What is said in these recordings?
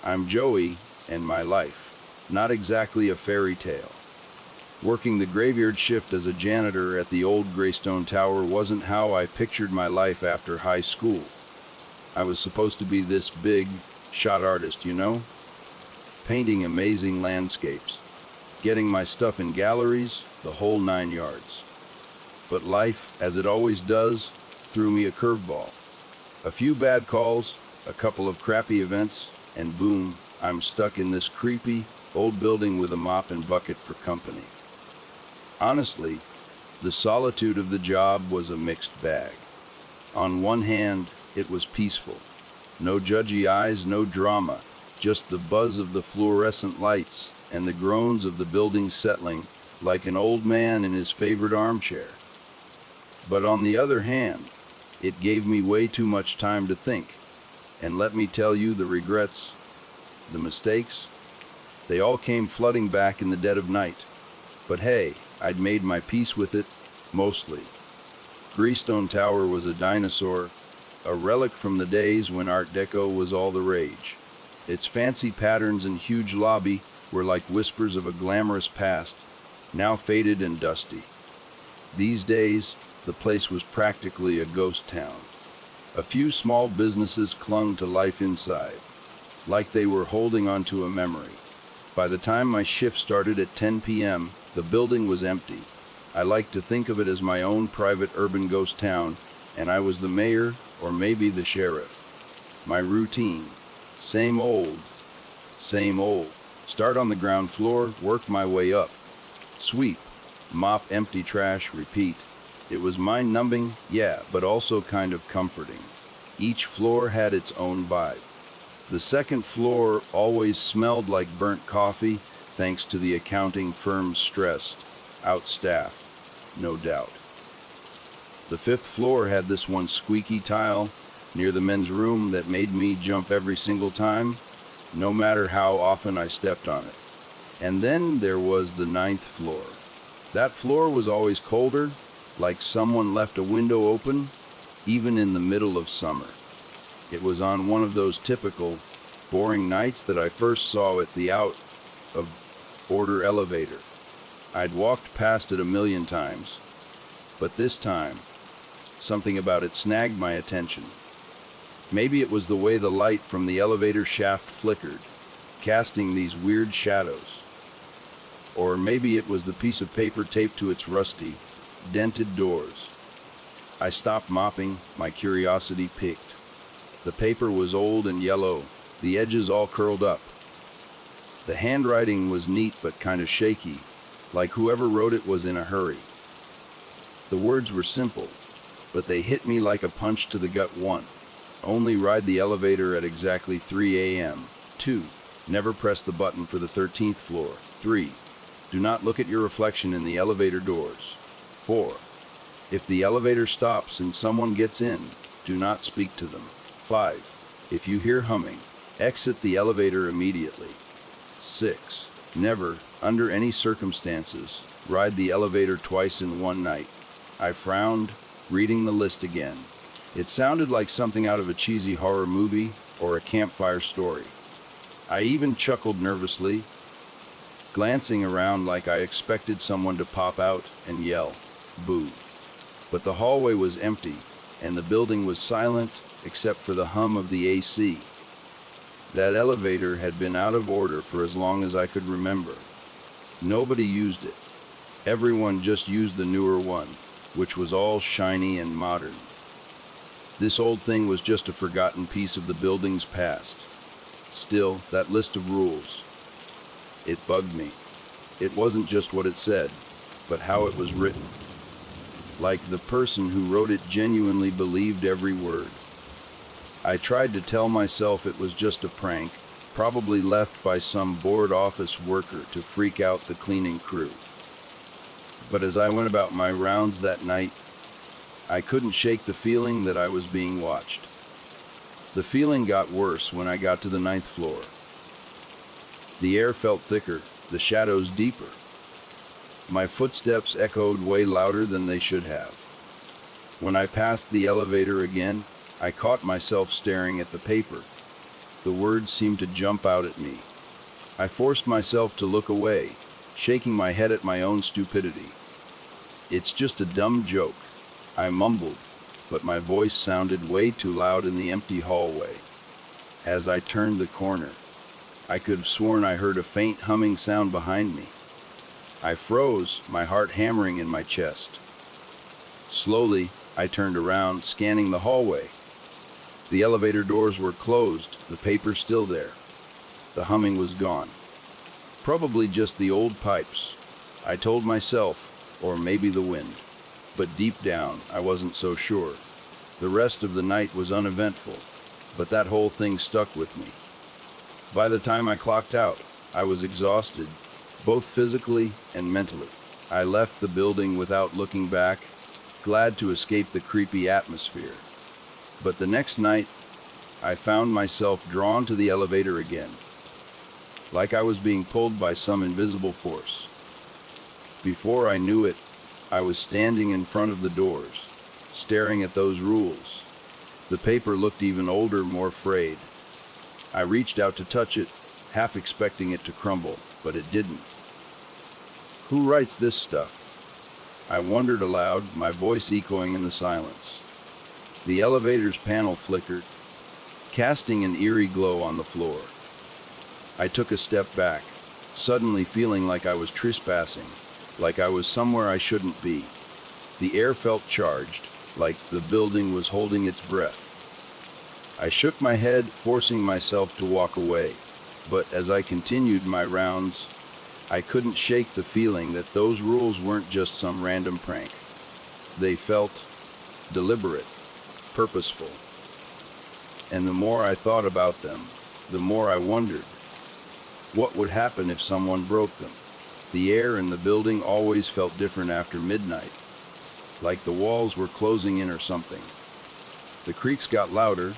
I'm Joey, and my life. Not exactly a fairy tale. Working the graveyard shift as a janitor at the old Greystone Tower wasn't how I pictured my life after high school. I was supposed to be this big shot artist, painting amazing landscapes, getting my stuff in galleries, the whole 9 yards. But life, as it always does, threw me a curveball. A few bad calls, a couple of crappy events, and boom, I'm stuck in this creepy, old building with a mop and bucket for company. Honestly, the solitude of the job was a mixed bag. On one hand, it was peaceful. No judgy eyes, no drama, just the buzz of the fluorescent lights and the groans of the building settling like an old man in his favorite armchair. But on the other hand, it gave me way too much time to think. And let me tell you, the regrets, the mistakes, they all came flooding back in the dead of night. But hey, I'd made my peace with it, mostly. Greystone Tower was a dinosaur, a relic from the days when Art Deco was all the rage. Its fancy patterns and huge lobby were like whispers of a glamorous past, now faded and dusty. These days, the place was practically a ghost town. A few small businesses clung to life inside, like they were holding on to a memory. By the time my shift started at 10 p.m., the building was empty. I like to think of it as my own private urban ghost town, and I was the mayor, or maybe the sheriff. My routine, same old. Start on the ground floor, work my way up. Sweep, mop, empty trash, repeat. It was mind-numbing, yeah, but also kind of comforting. Each floor had its own vibe. The second floor always smelled like burnt coffee, thanks to the accounting firm's stressed, outstaffed, no doubt. The fifth floor had this one squeaky tile near the men's room that made me jump every single time, no matter how often I stepped on it. And then there was the ninth floor. That floor was always colder, like someone left a window open, even in the middle of summer. It was on one of those typical, boring nights that I first saw it, the out-of-order elevator. I'd walked past it a million times, but this time, something about it snagged my attention. Maybe it was the way the light from the elevator shaft flickered, casting these weird shadows. Or maybe it was the piece of paper taped to its rusty, dented doors. I stopped mopping, my curiosity piqued. The paper was old and yellow, the edges all curled up. The handwriting was neat but kind of shaky, like whoever wrote it was in a hurry. The words were simple, but they hit me like a punch to the gut. 1. Only ride the elevator at exactly 3 a.m. 2. Never press the button for the 13th floor. 3. Do not look at your reflection in the elevator doors. 4. If the elevator stops and someone gets in, do not speak to them. 5. If you hear humming, exit the elevator immediately. 6. Never, under any circumstances, ride the elevator twice in one night. I frowned, reading the list again. It sounded like something out of a cheesy horror movie or a campfire story. I even chuckled nervously, glancing around like I expected someone to pop out and yell, "Boo." But the hallway was empty, and the building was silent except for the hum of the AC. That elevator had been out of order for as long as I could remember. Nobody used it. Everyone just used the newer one, which was all shiny and modern. This old thing was just a forgotten piece of the building's past. Still, that list of rules, it bugged me. It wasn't just what it said, but how it was written. Like the person who wrote it genuinely believed every word. I tried to tell myself it was just a prank, probably left by some bored office worker to freak out the cleaning crew. But as I went about my rounds that night, I couldn't shake the feeling that I was being watched. The feeling got worse when I got to the 9th floor. The air felt thicker, the shadows deeper. My footsteps echoed way louder than they should have. When I passed the elevator again, I caught myself staring at the paper. The words seemed to jump out at me. I forced myself to look away, shaking my head at my own stupidity. "It's just a dumb joke," I mumbled, but my voice sounded way too loud in the empty hallway. As I turned the corner, I could have sworn I heard a faint humming sound behind me. I froze, my heart hammering in my chest. Slowly, I turned around, scanning the hallway. The elevator doors were closed, the paper still there. The humming was gone. Probably just the old pipes, I told myself, or maybe the wind. But deep down, I wasn't so sure. The rest of the night was uneventful, but that whole thing stuck with me. By the time I clocked out, I was exhausted, both physically and mentally. I left the building without looking back, glad to escape the creepy atmosphere. But the next night, I found myself drawn to the elevator again, like I was being pulled by some invisible force. Before I knew it, I was standing in front of the doors, staring at those rules. The paper looked even older, more frayed. I reached out to touch it, half expecting it to crumble, but it didn't. Who writes this stuff? I wondered aloud, my voice echoing in the silence. The elevator's panel flickered, casting an eerie glow on the floor. I took a step back, suddenly feeling like I was trespassing, like I was somewhere I shouldn't be. The air felt charged, like the building was holding its breath. I shook my head, forcing myself to walk away, but as I continued my rounds, I couldn't shake the feeling that those rules weren't just some random prank. They felt deliberate, purposeful. And the more I thought about them, the more I wondered, what would happen if someone broke them? The air in the building always felt different after midnight, like the walls were closing in or something. The creaks got louder,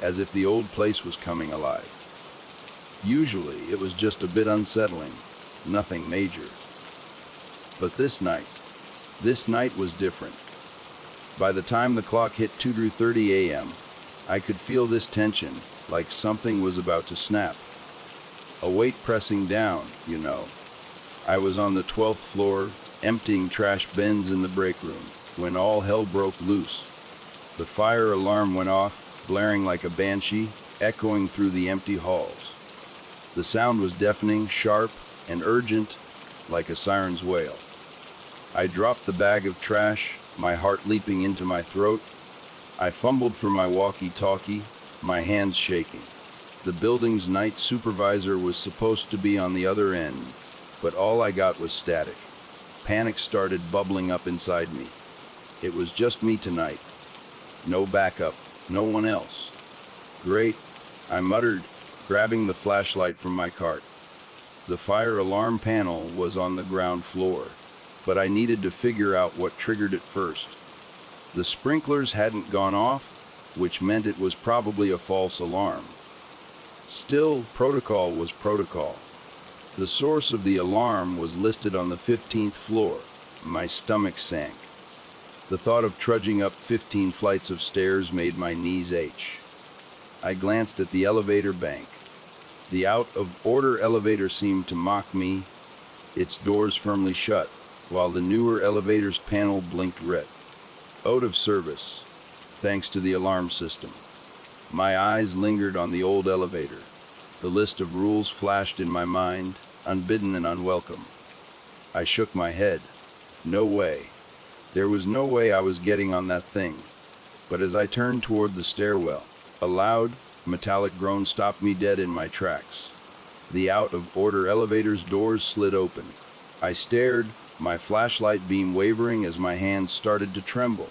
as if the old place was coming alive. Usually, it was just a bit unsettling, nothing major. But this night was different. By the time the clock hit 2:30 a.m., I could feel this tension, like something was about to snap. A weight pressing down, you know. I was on the 12th floor, emptying trash bins in the break room, when all hell broke loose. The fire alarm went off, blaring like a banshee, echoing through the empty halls. The sound was deafening, sharp, and urgent, like a siren's wail. I dropped the bag of trash, my heart leaping into my throat. I fumbled for my walkie-talkie, my hands shaking. The building's night supervisor was supposed to be on the other end, but all I got was static. Panic started bubbling up inside me. It was just me tonight. No backup, no one else. Great, I muttered, grabbing the flashlight from my cart. The fire alarm panel was on the ground floor, but I needed to figure out what triggered it first. The sprinklers hadn't gone off, which meant it was probably a false alarm. Still, protocol was protocol. The source of the alarm was listed on the 15th floor. My stomach sank. The thought of trudging up 15 flights of stairs made my knees ache. I glanced at the elevator bank. The out-of-order elevator seemed to mock me, its doors firmly shut, while the newer elevator's panel blinked red. Out of service, thanks to the alarm system. My eyes lingered on the old elevator. The list of rules flashed in my mind, unbidden and unwelcome. I shook my head. No way. There was no way I was getting on that thing. But as I turned toward the stairwell, a loud, metallic groan stopped me dead in my tracks. The out-of-order elevator's doors slid open. I stared, my flashlight beam wavering as my hands started to tremble.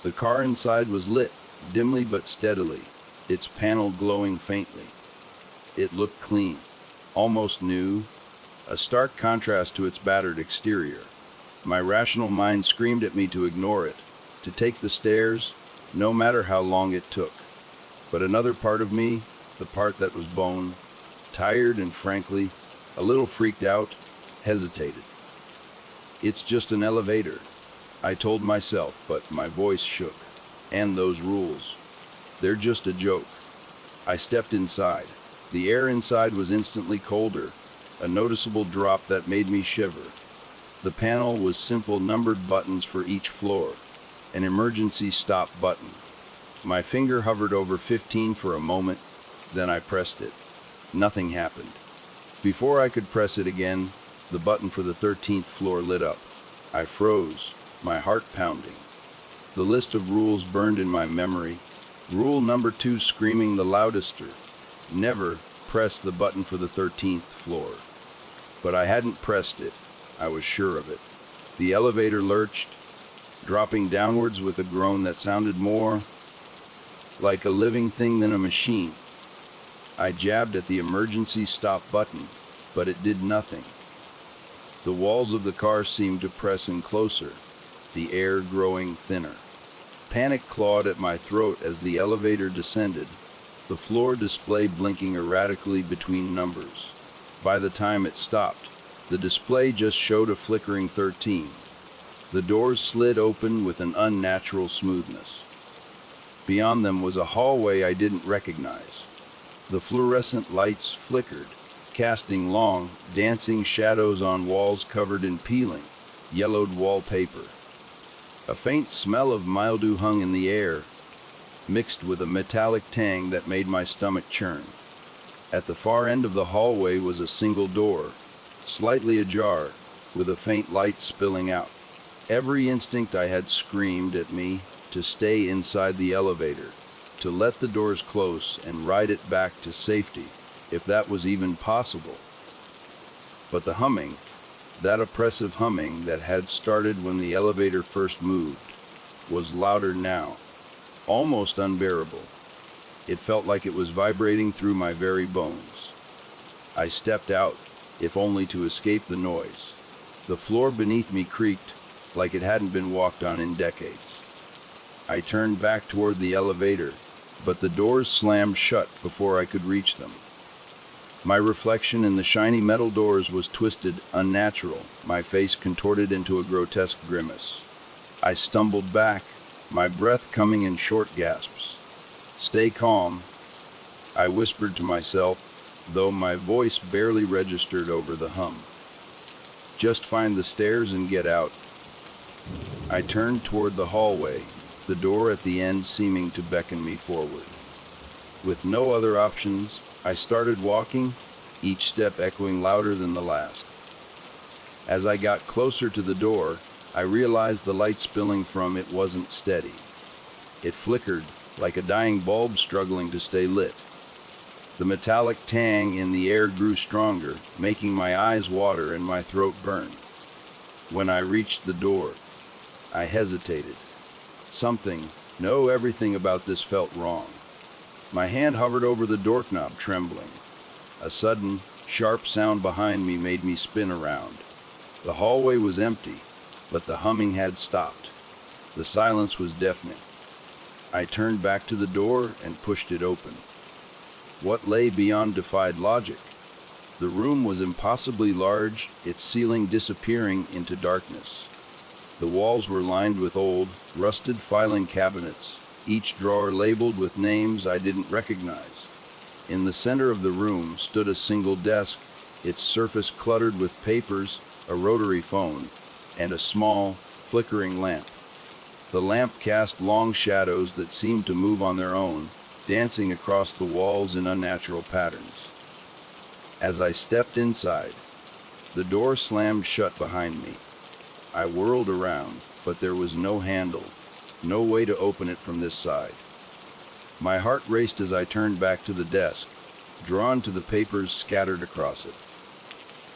The car inside was lit, dimly but steadily, its panel glowing faintly. It looked clean, almost new, a stark contrast to its battered exterior. My rational mind screamed at me to ignore it, to take the stairs, no matter how long it took. But another part of me, the part that was bone, tired and frankly, a little freaked out, hesitated. It's just an elevator, I told myself, but my voice shook. And those rules, they're just a joke. I stepped inside. The air inside was instantly colder, a noticeable drop that made me shiver. The panel was simple numbered buttons for each floor, an emergency stop button. My finger hovered over 15 for a moment, then I pressed it. Nothing happened. Before I could press it again, the button for the 13th floor lit up. I froze, my heart pounding. The list of rules burned in my memory. Rule number 2 screaming the loudest: never press the button for the 13th floor. But I hadn't pressed it. I was sure of it. The elevator lurched, dropping downwards with a groan that sounded more like a living thing than a machine. I jabbed at the emergency stop button, but it did nothing. The walls of the car seemed to press in closer, the air growing thinner. Panic clawed at my throat as the elevator descended, the floor display blinking erratically between numbers. By the time it stopped, the display just showed a flickering 13. The doors slid open with an unnatural smoothness. Beyond them was a hallway I didn't recognize. The fluorescent lights flickered, casting long, dancing shadows on walls covered in peeling, yellowed wallpaper. A faint smell of mildew hung in the air, mixed with a metallic tang that made my stomach churn. At the far end of the hallway was a single door, slightly ajar, with a faint light spilling out. Every instinct I had screamed at me to stay inside the elevator, to let the doors close and ride it back to safety, if that was even possible. But the humming, that oppressive humming that had started when the elevator first moved, was louder now, almost unbearable. It felt like it was vibrating through my very bones. I stepped out, if only to escape the noise. The floor beneath me creaked, like it hadn't been walked on in decades. I turned back toward the elevator, but the doors slammed shut before I could reach them. My reflection in the shiny metal doors was twisted, unnatural, my face contorted into a grotesque grimace. I stumbled back, my breath coming in short gasps. "Stay calm," I whispered to myself, though my voice barely registered over the hum. "Just find the stairs and get out." I turned toward the hallway, the door at the end seeming to beckon me forward. With no other options, I started walking, each step echoing louder than the last. As I got closer to the door, I realized the light spilling from it wasn't steady. It flickered, like a dying bulb struggling to stay lit. The metallic tang in the air grew stronger, making my eyes water and my throat burn. When I reached the door, I hesitated. Everything about this felt wrong. My hand hovered over the doorknob, trembling. A sudden, sharp sound behind me made me spin around. The hallway was empty, but the humming had stopped. The silence was deafening. I turned back to the door and pushed it open. What lay beyond defied logic. The room was impossibly large, its ceiling disappearing into darkness. The walls were lined with old, rusted filing cabinets, each drawer labeled with names I didn't recognize. In the center of the room stood a single desk, its surface cluttered with papers, a rotary phone, and a small, flickering lamp. The lamp cast long shadows that seemed to move on their own, dancing across the walls in unnatural patterns. As I stepped inside, the door slammed shut behind me. I whirled around, but there was no handle, no way to open it from this side. My heart raced as I turned back to the desk, drawn to the papers scattered across it.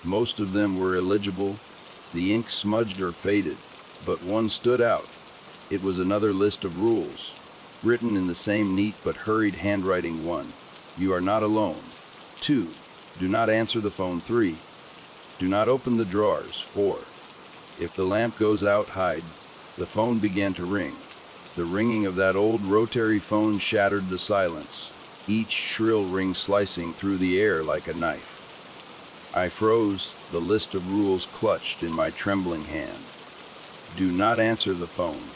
Most of them were illegible, the ink smudged or faded, but one stood out. It was another list of rules, written in the same neat but hurried handwriting. 1. You are not alone. 2. Do not answer the phone. 3. Do not open the drawers. 4. If the lamp goes out, hide. The phone began to ring. The ringing of that old rotary phone shattered the silence, each shrill ring slicing through the air like a knife. I froze, the list of rules clutched in my trembling hand. Do not answer the phone.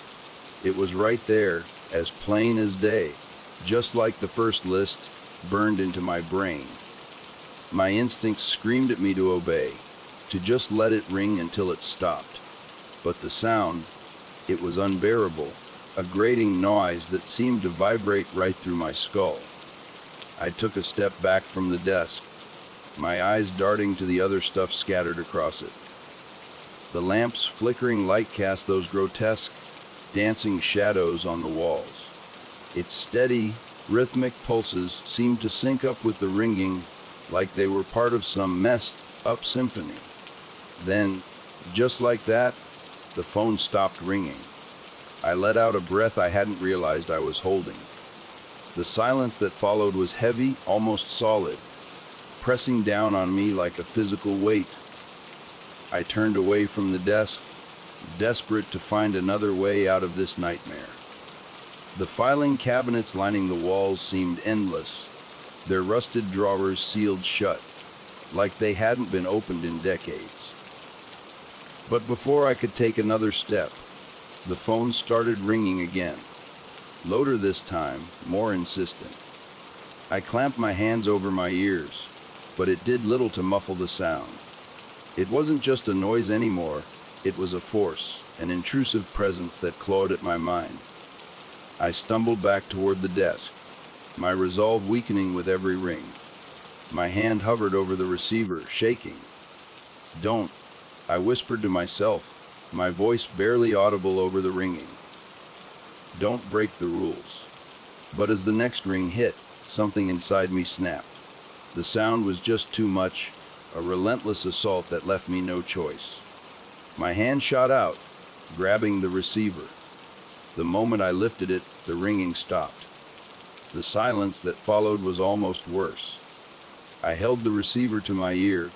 It was right there, as plain as day, just like the first list, burned into my brain. My instincts screamed at me to obey, to just let it ring until it stopped. But the sound, it was unbearable, a grating noise that seemed to vibrate right through my skull. I took a step back from the desk, my eyes darting to the other stuff scattered across it. The lamp's flickering light cast those grotesque, dancing shadows on the walls. Its steady, rhythmic pulses seemed to sync up with the ringing, like they were part of some messed-up symphony. Then, just like that, the phone stopped ringing. I let out a breath I hadn't realized I was holding. The silence that followed was heavy, almost solid, pressing down on me like a physical weight. I turned away from the desk, desperate to find another way out of this nightmare. The filing cabinets lining the walls seemed endless, their rusted drawers sealed shut, like they hadn't been opened in decades. But before I could take another step, the phone started ringing again. Louder this time, more insistent. I clamped my hands over my ears, but it did little to muffle the sound. It wasn't just a noise anymore, it was a force, an intrusive presence that clawed at my mind. I stumbled back toward the desk, my resolve weakening with every ring. My hand hovered over the receiver, shaking. "Don't," I whispered to myself, my voice barely audible over the ringing. "Don't break the rules." But as the next ring hit, something inside me snapped. The sound was just too much, a relentless assault that left me no choice. My hand shot out, grabbing the receiver. The moment I lifted it, the ringing stopped. The silence that followed was almost worse. I held the receiver to my ear,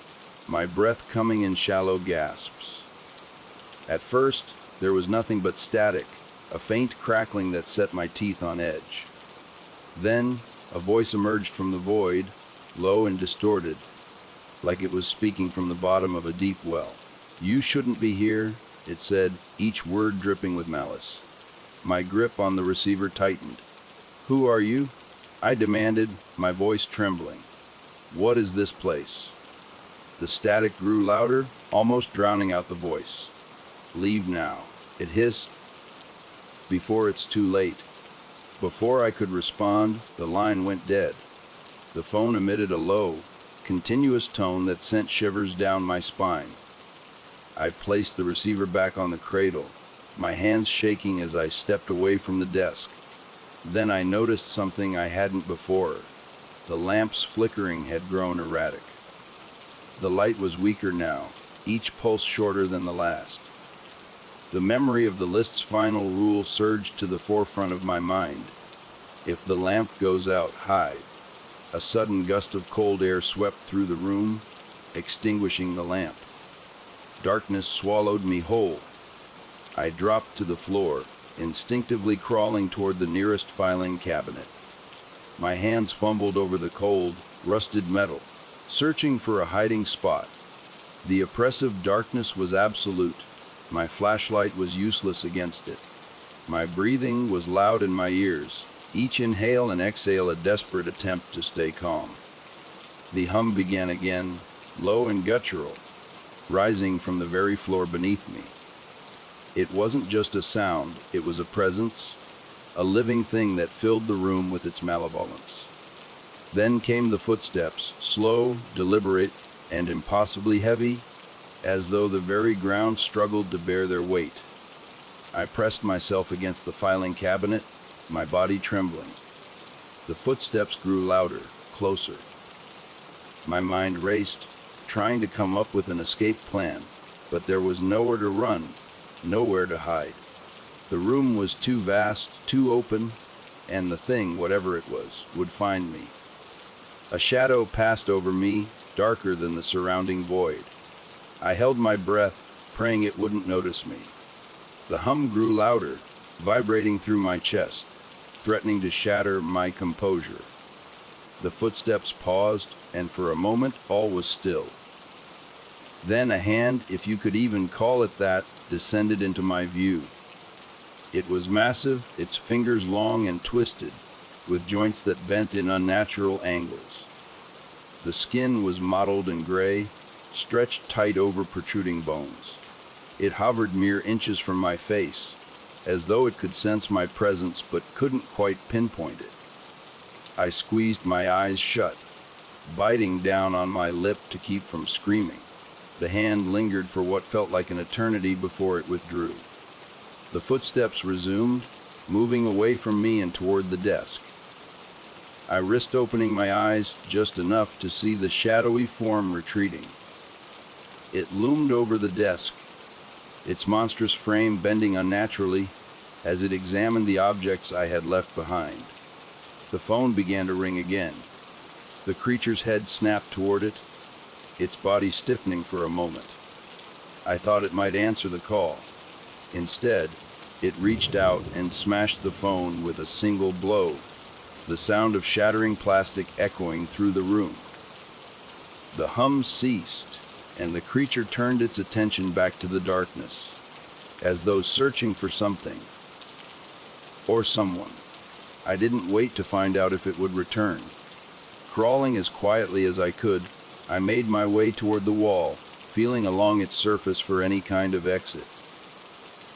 my breath coming in shallow gasps. At first, there was nothing but static, a faint crackling that set my teeth on edge. Then, a voice emerged from the void, low and distorted, like it was speaking from the bottom of a deep well. "You shouldn't be here," it said, each word dripping with malice. My grip on the receiver tightened. "Who are you?" I demanded, my voice trembling. "What is this place?" The static grew louder, almost drowning out the voice. "Leave now," it hissed. "Before it's too late." Before I could respond, the line went dead. The phone emitted a low, continuous tone that sent shivers down my spine. I placed the receiver back on the cradle, my hands shaking as I stepped away from the desk. Then I noticed something I hadn't before. The lamp's flickering had grown erratic. The light was weaker now, each pulse shorter than the last. The memory of the list's final rule surged to the forefront of my mind. If the lamp goes out, hide. A sudden gust of cold air swept through the room, extinguishing the lamp. Darkness swallowed me whole. I dropped to the floor, instinctively crawling toward the nearest filing cabinet. My hands fumbled over the cold, rusted metal, searching for a hiding spot. The oppressive darkness was absolute. My flashlight was useless against it. My breathing was loud in my ears, each inhale and exhale a desperate attempt to stay calm. The hum began again, low and guttural, rising from the very floor beneath me. It wasn't just a sound, it was a presence, a living thing that filled the room with its malevolence. Then came the footsteps, slow, deliberate, and impossibly heavy, as though the very ground struggled to bear their weight. I pressed myself against the filing cabinet, my body trembling. The footsteps grew louder, closer. My mind raced, trying to come up with an escape plan, but there was nowhere to run, nowhere to hide. The room was too vast, too open, and the thing, whatever it was, would find me. A shadow passed over me, darker than the surrounding void. I held my breath, praying it wouldn't notice me. The hum grew louder, vibrating through my chest, threatening to shatter my composure. The footsteps paused, and for a moment all was still. Then a hand, if you could even call it that, descended into my view. It was massive, its fingers long and twisted, with joints that bent in unnatural angles. The skin was mottled and gray, stretched tight over protruding bones. It hovered mere inches from my face, as though it could sense my presence but couldn't quite pinpoint it. I squeezed my eyes shut, biting down on my lip to keep from screaming. The hand lingered for what felt like an eternity before it withdrew. The footsteps resumed, moving away from me and toward the desk. I risked opening my eyes just enough to see the shadowy form retreating. It loomed over the desk, its monstrous frame bending unnaturally as it examined the objects I had left behind. The phone began to ring again. The creature's head snapped toward it, its body stiffening for a moment. I thought it might answer the call. Instead, it reached out and smashed the phone with a single blow, the sound of shattering plastic echoing through the room. The hum ceased, and the creature turned its attention back to the darkness, as though searching for something or someone. I didn't wait to find out if it would return. Crawling as quietly as I could, I made my way toward the wall, feeling along its surface for any kind of exit.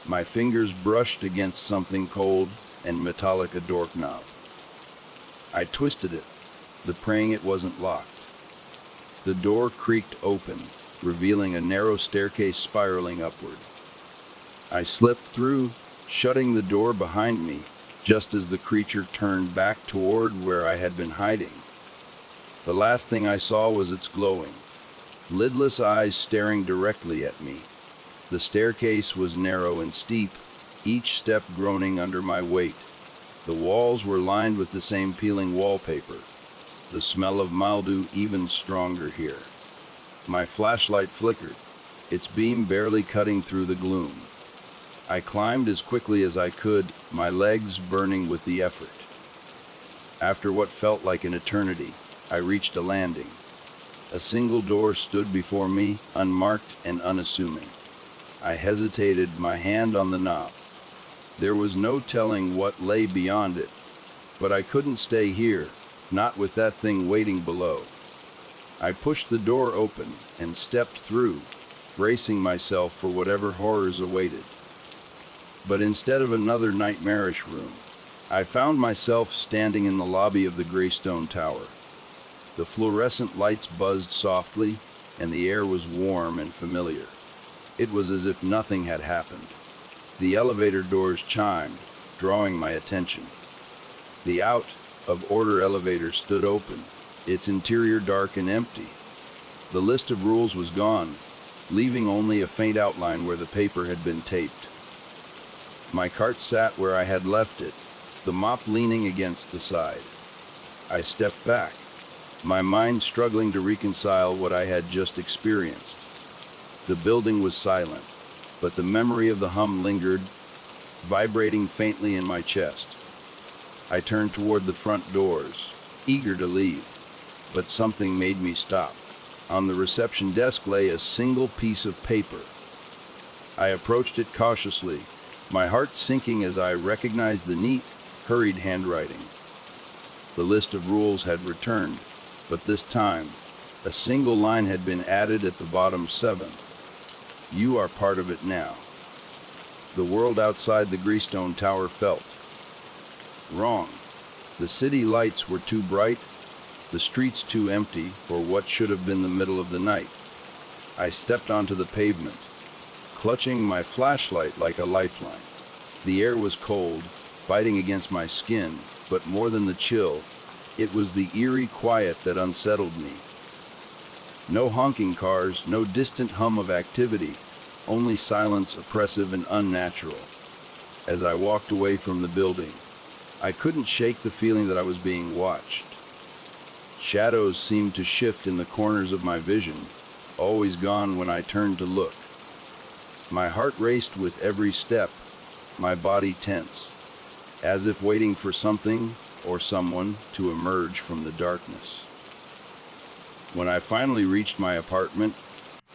My fingers brushed against something cold and metallic, a doorknob. I twisted it, praying it wasn't locked. The door creaked open, revealing a narrow staircase spiraling upward. I slipped through, shutting the door behind me, just as the creature turned back toward where I had been hiding. The last thing I saw was its glowing, lidless eyes staring directly at me. The staircase was narrow and steep, each step groaning under my weight. The walls were lined with the same peeling wallpaper, the smell of mildew even stronger here. My flashlight flickered, its beam barely cutting through the gloom. I climbed as quickly as I could, my legs burning with the effort. After what felt like an eternity, I reached a landing. A single door stood before me, unmarked and unassuming. I hesitated, my hand on the knob. There was no telling what lay beyond it, but I couldn't stay here, not with that thing waiting below. I pushed the door open and stepped through, bracing myself for whatever horrors awaited. But instead of another nightmarish room, I found myself standing in the lobby of the Greystone Tower. The fluorescent lights buzzed softly, and the air was warm and familiar. It was as if nothing had happened. The elevator doors chimed, drawing my attention. The out-of-order elevator stood open, its interior dark and empty. The list of rules was gone, leaving only a faint outline where the paper had been taped. My cart sat where I had left it, the mop leaning against the side. I stepped back, my mind struggling to reconcile what I had just experienced. The building was silent, but the memory of the hum lingered, vibrating faintly in my chest. I turned toward the front doors, eager to leave, but something made me stop. On the reception desk lay a single piece of paper. I approached it cautiously, my heart sinking as I recognized the neat, hurried handwriting. The list of rules had returned, but this time, a single line had been added at the bottom: 7. You are part of it now. The world outside the Greystone Tower felt wrong. The city lights were too bright, the streets too empty for what should have been the middle of the night. I stepped onto the pavement, clutching my flashlight like a lifeline. The air was cold, biting against my skin, but more than the chill, it was the eerie quiet that unsettled me. No honking cars, no distant hum of activity, only silence oppressive and unnatural. As I walked away from the building, I couldn't shake the feeling that I was being watched. Shadows seemed to shift in the corners of my vision, always gone when I turned to look. My heart raced with every step, my body tense, as if waiting for something or someone to emerge from the darkness. When I finally reached my apartment,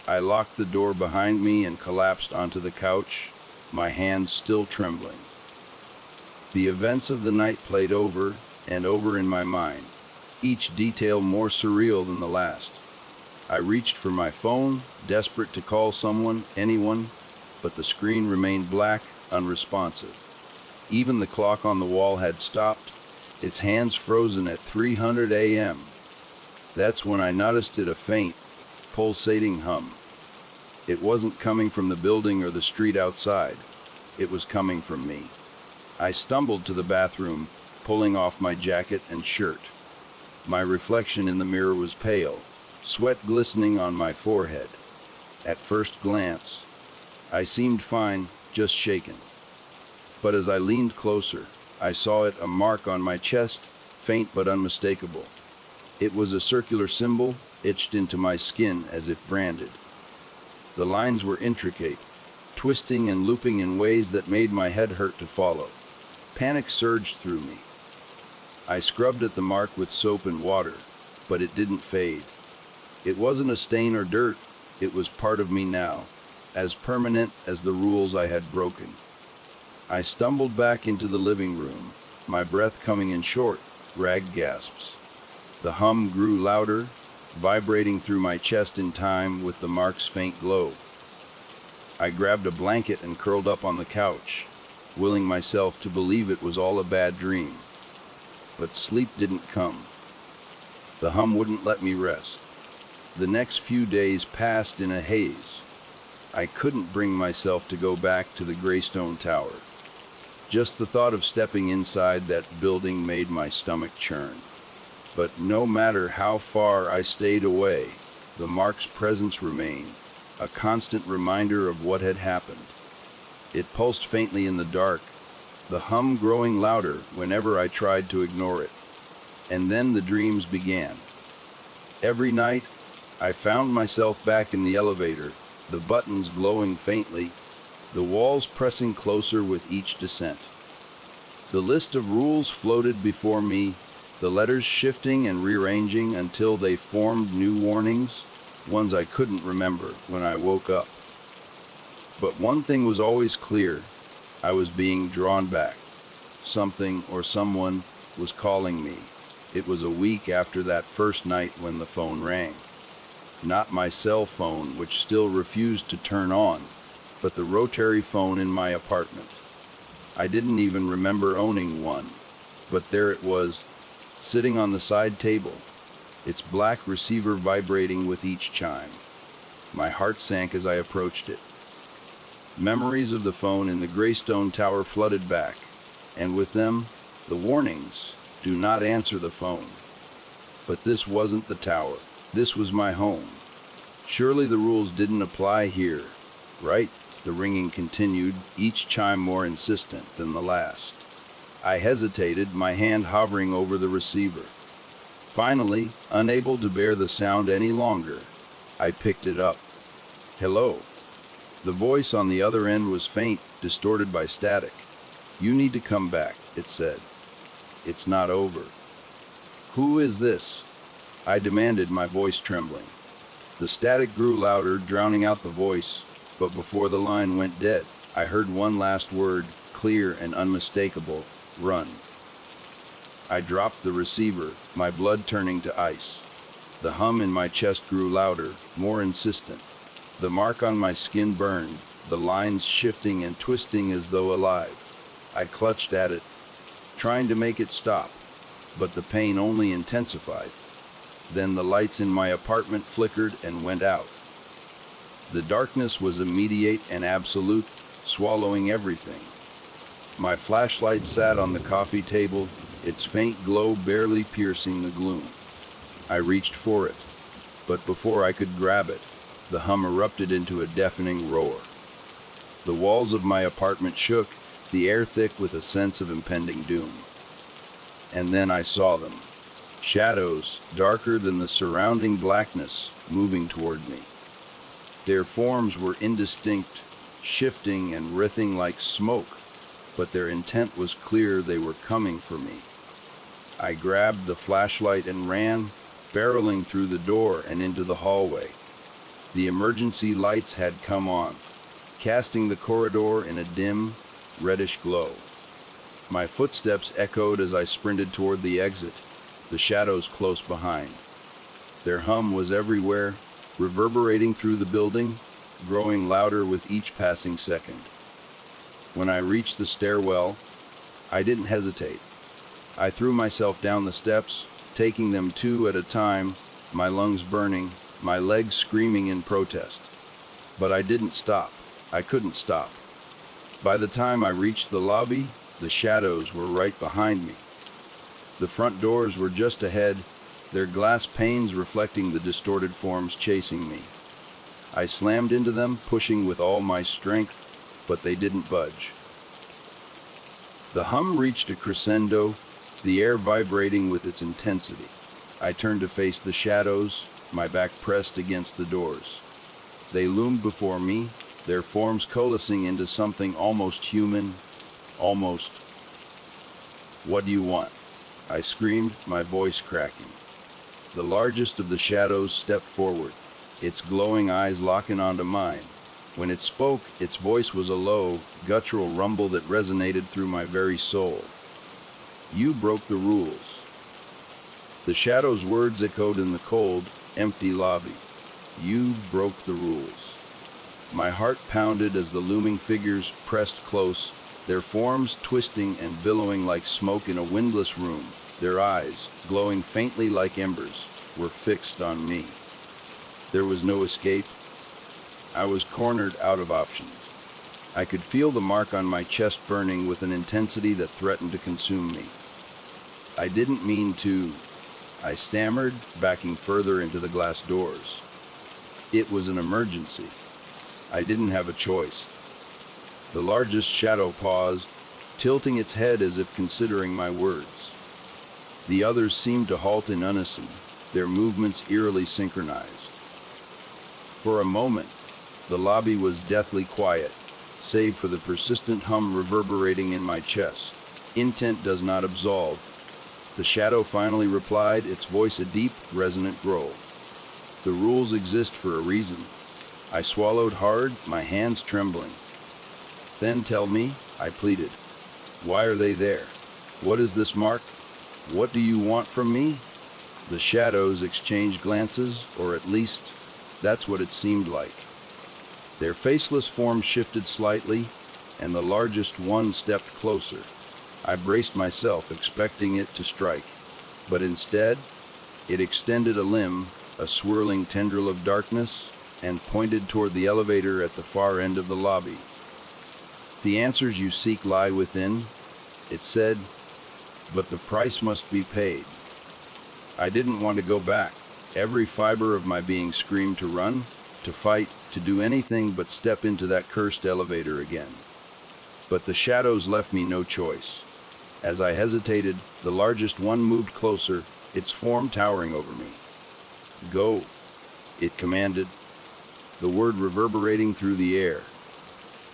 I locked the door behind me and collapsed onto the couch, my hands still trembling. The events of the night played over, and over in my mind, each detail more surreal than the last. I reached for my phone, desperate to call someone, anyone, but the screen remained black, unresponsive. Even the clock on the wall had stopped, its hands frozen at 300 a.m. That's when I noticed a faint, pulsating hum. It wasn't coming from the building or the street outside. It was coming from me. I stumbled to the bathroom, pulling off my jacket and shirt. My reflection in the mirror was pale, sweat glistening on my forehead. At first glance, I seemed fine, just shaken. But as I leaned closer, I saw a mark on my chest, faint but unmistakable. It was a circular symbol, etched into my skin as if branded. The lines were intricate, twisting and looping in ways that made my head hurt to follow. Panic surged through me. I scrubbed at the mark with soap and water, but it didn't fade. It wasn't a stain or dirt, it was part of me now, as permanent as the rules I had broken. I stumbled back into the living room, my breath coming in short, ragged gasps. The hum grew louder, vibrating through my chest in time with the mark's faint glow. I grabbed a blanket and curled up on the couch, willing myself to believe it was all a bad dream. But sleep didn't come. The hum wouldn't let me rest. The next few days passed in a haze. I couldn't bring myself to go back to the Greystone Tower. Just the thought of stepping inside that building made my stomach churn. But no matter how far I stayed away, the mark's presence remained, a constant reminder of what had happened. It pulsed faintly in the dark, the hum growing louder whenever I tried to ignore it. And then the dreams began. Every night, I found myself back in the elevator, the buttons glowing faintly, the walls pressing closer with each descent. The list of rules floated before me, the letters shifting and rearranging until they formed new warnings, ones I couldn't remember when I woke up. But one thing was always clear, I was being drawn back. Something or someone was calling me. It was a week after that first night when the phone rang. Not my cell phone, which still refused to turn on, but the rotary phone in my apartment. I didn't even remember owning one, but there it was, sitting on the side table, its black receiver vibrating with each chime. My heart sank as I approached it. Memories of the phone in the Greystone Tower flooded back, and with them, the warnings, do not answer the phone. But this wasn't the tower, this was my home. Surely the rules didn't apply here, right? The ringing continued, each chime more insistent than the last. I hesitated, my hand hovering over the receiver. Finally, unable to bear the sound any longer, I picked it up. Hello. The voice on the other end was faint, distorted by static. You need to come back, it said. It's not over. Who is this? I demanded, my voice trembling. The static grew louder, drowning out the voice, but before the line went dead, I heard one last word, clear and unmistakable, run. I dropped the receiver, my blood turning to ice. The hum in my chest grew louder, more insistent. The mark on my skin burned, the lines shifting and twisting as though alive. I clutched at it, trying to make it stop, but the pain only intensified. Then the lights in my apartment flickered and went out. The darkness was immediate and absolute, swallowing everything. My flashlight sat on the coffee table, its faint glow barely piercing the gloom. I reached for it, but before I could grab it, the hum erupted into a deafening roar. The walls of my apartment shook, the air thick with a sense of impending doom. And then I saw them. Shadows, darker than the surrounding blackness, moving toward me. Their forms were indistinct, shifting and writhing like smoke, but their intent was clear, they were coming for me. I grabbed the flashlight and ran, barreling through the door and into the hallway. The emergency lights had come on, casting the corridor in a dim, reddish glow. My footsteps echoed as I sprinted toward the exit, the shadows close behind. Their hum was everywhere, reverberating through the building, growing louder with each passing second. When I reached the stairwell, I didn't hesitate. I threw myself down the steps, taking them two at a time, my lungs burning, my legs screaming in protest. But I didn't stop. I couldn't stop. By the time I reached the lobby, the shadows were right behind me. The front doors were just ahead, their glass panes reflecting the distorted forms chasing me. I slammed into them, pushing with all my strength, but they didn't budge. The hum reached a crescendo, the air vibrating with its intensity. I turned to face the shadows, my back pressed against the doors. They loomed before me, their forms coalescing into something almost human, almost. "What do you want?" I screamed, my voice cracking. The largest of the shadows stepped forward, its glowing eyes locking onto mine. When it spoke, its voice was a low, guttural rumble that resonated through my very soul. "You broke the rules." The shadow's words echoed in the cold, empty lobby. "You broke the rules." My heart pounded as the looming figures pressed close, their forms twisting and billowing like smoke in a windless room. Their eyes, glowing faintly like embers, were fixed on me. There was no escape. I was cornered out of options. I could feel the mark on my chest burning with an intensity that threatened to consume me. "I didn't mean to," I stammered, backing further into the glass doors. "It was an emergency. I didn't have a choice." The largest shadow paused, tilting its head as if considering my words. The others seemed to halt in unison, their movements eerily synchronized. For a moment, the lobby was deathly quiet, save for the persistent hum reverberating in my chest. "Intent does not absolve." The shadow finally replied, its voice a deep, resonant growl. "The rules exist for a reason." I swallowed hard, my hands trembling. "Then tell me," I pleaded. "Why are they there? What is this mark? What do you want from me?" The shadows exchanged glances, or at least, that's what it seemed like. Their faceless forms shifted slightly, and the largest one stepped closer. I braced myself, expecting it to strike, but instead, it extended a limb, a swirling tendril of darkness, and pointed toward the elevator at the far end of the lobby. "The answers you seek lie within," it said, "but the price must be paid." I didn't want to go back. Every fiber of my being screamed to run, to fight, to do anything but step into that cursed elevator again. But the shadows left me no choice. As I hesitated, the largest one moved closer, its form towering over me. "Go," it commanded, the word reverberating through the air.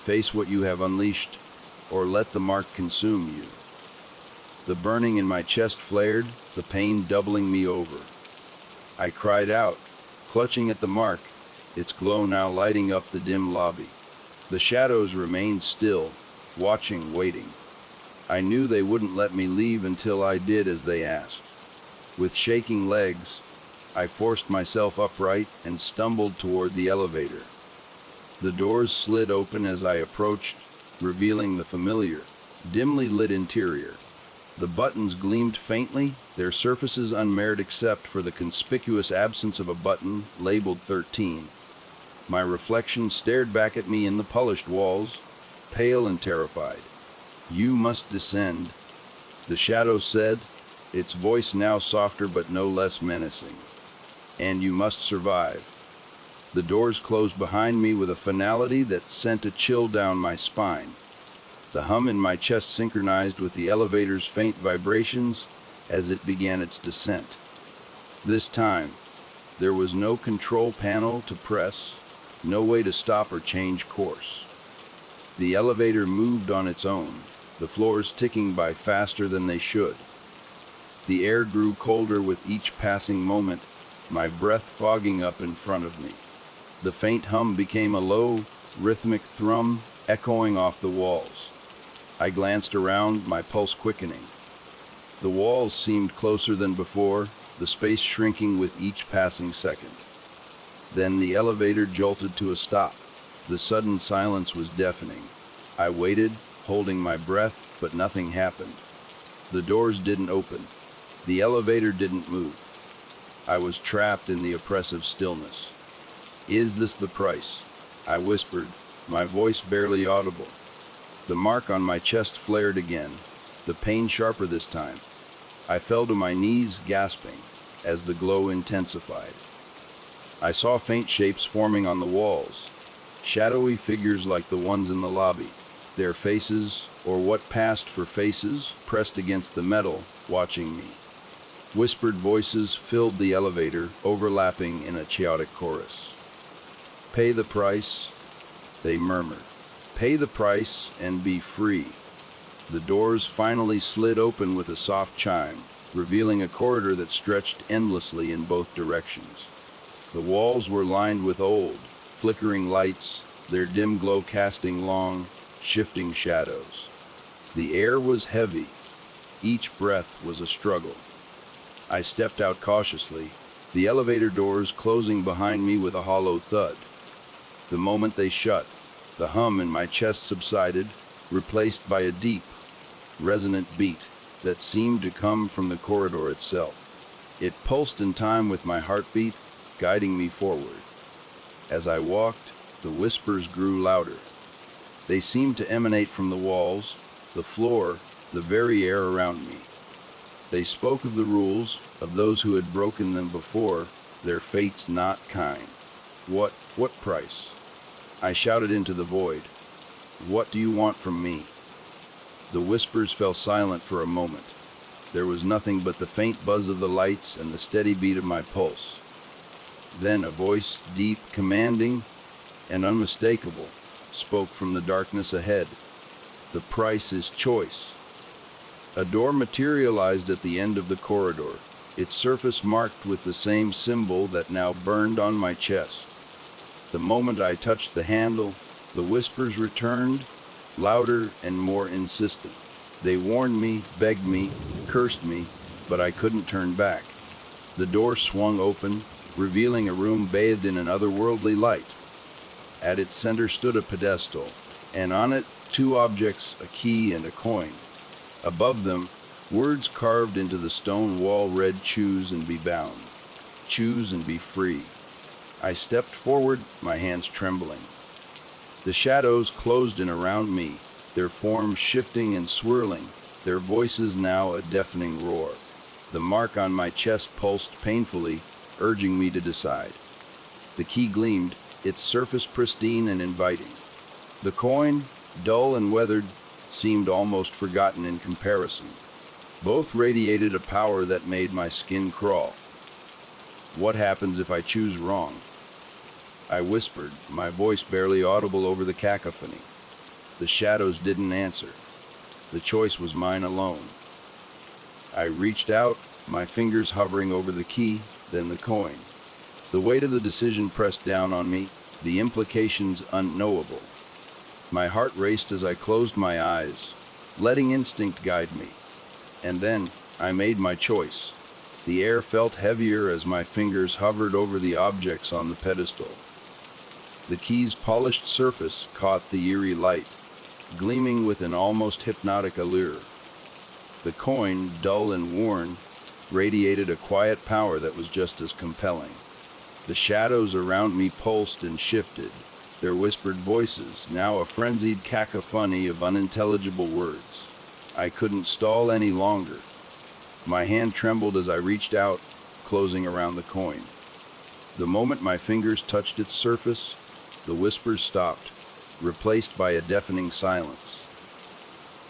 "Face what you have unleashed, or let the mark consume you." The burning in my chest flared, the pain doubling me over. I cried out, clutching at the mark, its glow now lighting up the dim lobby. The shadows remained still, watching, waiting. I knew they wouldn't let me leave until I did as they asked. With shaking legs, I forced myself upright and stumbled toward the elevator. The doors slid open as I approached, revealing the familiar, dimly lit interior. The buttons gleamed faintly, their surfaces unmarred except for the conspicuous absence of a button labeled 13. My reflection stared back at me in the polished walls, pale and terrified. "You must descend," the shadow said, its voice now softer but no less menacing. "And you must survive." The doors closed behind me with a finality that sent a chill down my spine. The hum in my chest synchronized with the elevator's faint vibrations as it began its descent. This time, there was no control panel to press, no way to stop or change course. The elevator moved on its own, the floors ticking by faster than they should. The air grew colder with each passing moment, my breath fogging up in front of me. The faint hum became a low, rhythmic thrum echoing off the walls. I glanced around, my pulse quickening. The walls seemed closer than before, the space shrinking with each passing second. Then the elevator jolted to a stop. The sudden silence was deafening. I waited, holding my breath, but nothing happened. The doors didn't open. The elevator didn't move. I was trapped in the oppressive stillness. "Is this the price?" I whispered, my voice barely audible. The mark on my chest flared again, the pain sharper this time. I fell to my knees, gasping, as the glow intensified. I saw faint shapes forming on the walls, shadowy figures like the ones in the lobby, their faces, or what passed for faces, pressed against the metal, watching me. Whispered voices filled the elevator, overlapping in a chaotic chorus. "Pay the price," they murmured. "Pay the price and be free." The doors finally slid open with a soft chime, revealing a corridor that stretched endlessly in both directions. The walls were lined with old, flickering lights, their dim glow casting long, shifting shadows. The air was heavy. Each breath was a struggle. I stepped out cautiously, the elevator doors closing behind me with a hollow thud. The moment they shut, the hum in my chest subsided, replaced by a deep, resonant beat that seemed to come from the corridor itself. It pulsed in time with my heartbeat, guiding me forward. As I walked, the whispers grew louder. They seemed to emanate from the walls, the floor, the very air around me. They spoke of the rules, of those who had broken them before, their fates not kind. What price?" I shouted into the void. "What do you want from me?" The whispers fell silent for a moment. There was nothing but the faint buzz of the lights and the steady beat of my pulse. Then a voice, deep, commanding, and unmistakable, spoke from the darkness ahead. "The price is choice." A door materialized at the end of the corridor, its surface marked with the same symbol that now burned on my chest. The moment I touched the handle, the whispers returned, louder and more insistent. They warned me, begged me, cursed me, but I couldn't turn back. The door swung open, revealing a room bathed in an otherworldly light. At its center stood a pedestal, and on it, two objects, a key and a coin. Above them, words carved into the stone wall read, "Choose and be bound. Choose and be free." I stepped forward, my hands trembling. The shadows closed in around me, their forms shifting and swirling, their voices now a deafening roar. The mark on my chest pulsed painfully, urging me to decide. The key gleamed, its surface pristine and inviting. The coin, dull and weathered, seemed almost forgotten in comparison. Both radiated a power that made my skin crawl. "What happens if I choose wrong?" I whispered, my voice barely audible over the cacophony. The shadows didn't answer. The choice was mine alone. I reached out, my fingers hovering over the key, then the coin. The weight of the decision pressed down on me, the implications unknowable. My heart raced as I closed my eyes, letting instinct guide me. And then I made my choice. The air felt heavier as my fingers hovered over the objects on the pedestal. The key's polished surface caught the eerie light, gleaming with an almost hypnotic allure. The coin, dull and worn, radiated a quiet power that was just as compelling. The shadows around me pulsed and shifted, their whispered voices, now a frenzied cacophony of unintelligible words. I couldn't stall any longer. My hand trembled as I reached out, closing around the coin. The moment my fingers touched its surface, the whispers stopped, replaced by a deafening silence.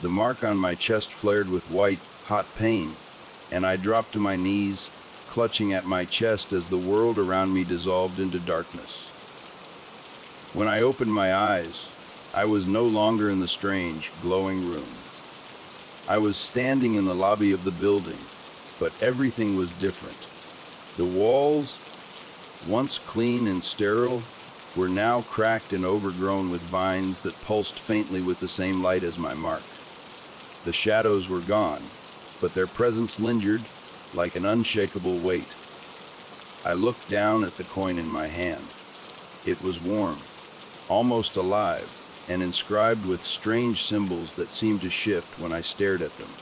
The mark on my chest flared with white, hot pain, and I dropped to my knees, clutching at my chest as the world around me dissolved into darkness. When I opened my eyes, I was no longer in the strange, glowing room. I was standing in the lobby of the building, but everything was different. The walls, once clean and sterile, were now cracked and overgrown with vines that pulsed faintly with the same light as my mark. The shadows were gone, but their presence lingered like an unshakable weight. I looked down at the coin in my hand. It was warm, almost alive, and inscribed with strange symbols that seemed to shift when I stared at them.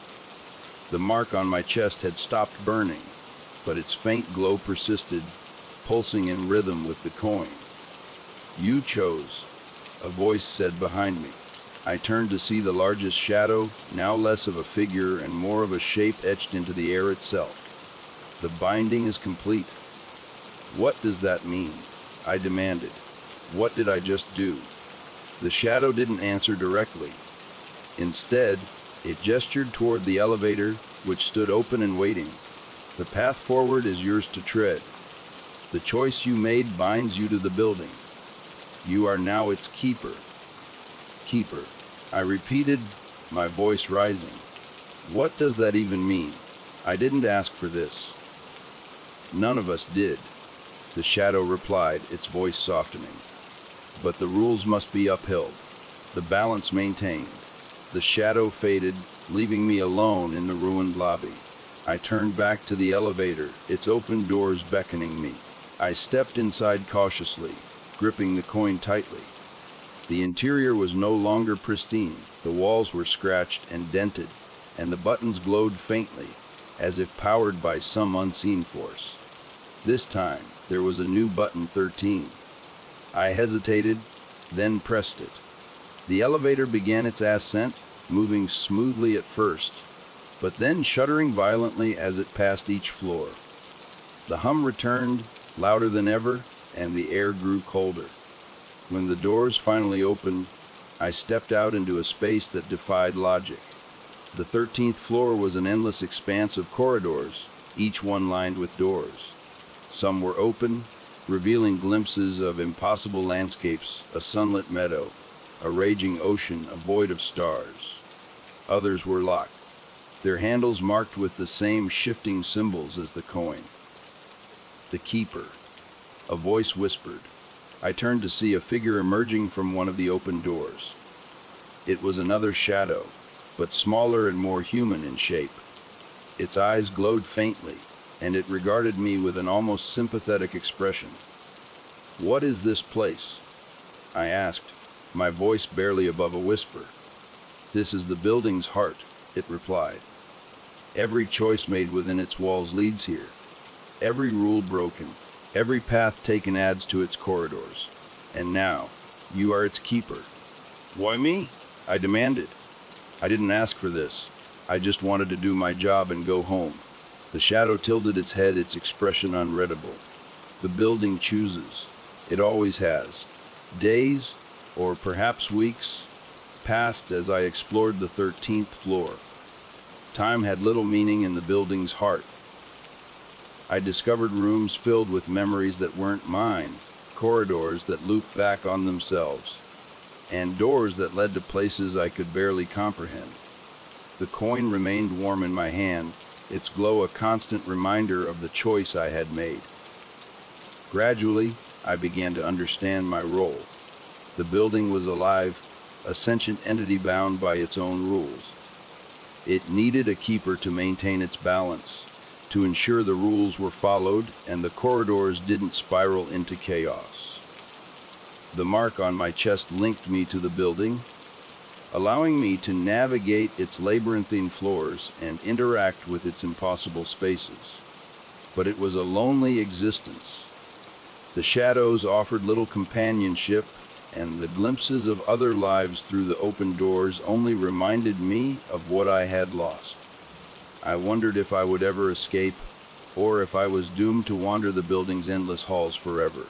The mark on my chest had stopped burning, but its faint glow persisted, pulsing in rhythm with the coin. "You chose," a voice said behind me. I turned to see the largest shadow, now less of a figure and more of a shape etched into the air itself. "The binding is complete." "What does that mean?" I demanded. "What did I just do?" The shadow didn't answer directly. Instead, it gestured toward the elevator, which stood open and waiting. "The path forward is yours to tread. The choice you made binds you to the building. You are now its keeper." "Keeper," I repeated, my voice rising. "What does that even mean? I didn't ask for this." "None of us did," the shadow replied, its voice softening. "But the rules must be upheld, the balance maintained." The shadow faded, leaving me alone in the ruined lobby. I turned back to the elevator, its open doors beckoning me. I stepped inside cautiously, gripping the coin tightly. The interior was no longer pristine. The walls were scratched and dented, and the buttons glowed faintly, as if powered by some unseen force. This time, there was a new button, 13. I hesitated, then pressed it. The elevator began its ascent, moving smoothly at first, but then shuddering violently as it passed each floor. The hum returned, louder than ever, and the air grew colder. When the doors finally opened, I stepped out into a space that defied logic. The 13th floor was an endless expanse of corridors, each one lined with doors. Some were open, revealing glimpses of impossible landscapes, a sunlit meadow, a raging ocean, a void of stars. Others were locked, their handles marked with the same shifting symbols as the coin. "The keeper," a voice whispered. I turned to see a figure emerging from one of the open doors. It was another shadow, but smaller and more human in shape. Its eyes glowed faintly, and it regarded me with an almost sympathetic expression. "What is this place?" I asked, my voice barely above a whisper. "This is the building's heart," it replied. "Every choice made within its walls leads here. Every rule broken, every path taken adds to its corridors. And now, you are its keeper." "Why me?" I demanded. "I didn't ask for this. I just wanted to do my job and go home." The shadow tilted its head, its expression unreadable. "The building chooses. It always has." Days, or perhaps weeks, passed as I explored the 13th floor. Time had little meaning in the building's heart. I discovered rooms filled with memories that weren't mine, corridors that looped back on themselves, and doors that led to places I could barely comprehend. The coin remained warm in my hand, its glow a constant reminder of the choice I had made. Gradually, I began to understand my role. The building was alive, a sentient entity bound by its own rules. It needed a keeper to maintain its balance, to ensure the rules were followed and the corridors didn't spiral into chaos. The mark on my chest linked me to the building, allowing me to navigate its labyrinthine floors and interact with its impossible spaces. But it was a lonely existence. The shadows offered little companionship, and the glimpses of other lives through the open doors only reminded me of what I had lost. I wondered if I would ever escape, or if I was doomed to wander the building's endless halls forever.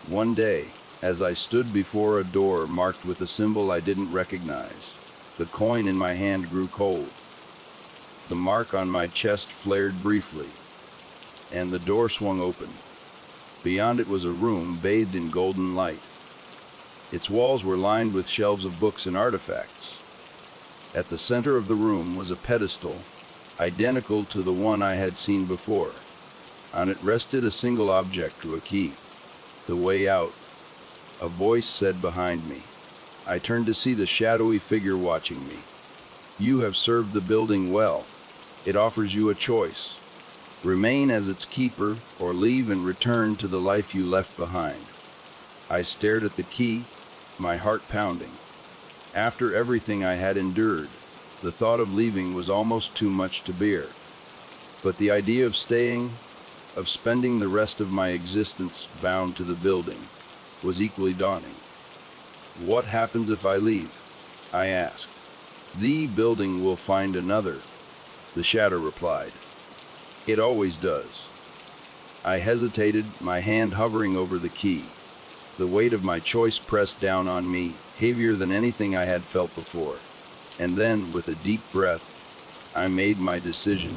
One day, as I stood before a door marked with a symbol I didn't recognize, the coin in my hand grew cold. The mark on my chest flared briefly, and the door swung open. Beyond it was a room bathed in golden light. Its walls were lined with shelves of books and artifacts. At the center of the room was a pedestal, identical to the one I had seen before. On it rested a single object, a key. "The way out," a voice said behind me. I turned to see the shadowy figure watching me. You have served the building well. It offers you a choice. Remain as its keeper, or leave and return to the life you left behind. I stared at the key, my heart pounding. After everything I had endured, the thought of leaving was almost too much to bear. But the idea of staying, of spending the rest of my existence bound to the building, was equally daunting. What happens if I leave? I asked. The building will find another, the shadow replied. It always does. I hesitated, my hand hovering over the key. The weight of my choice pressed down on me, heavier than anything I had felt before. And then, with a deep breath, I made my decision.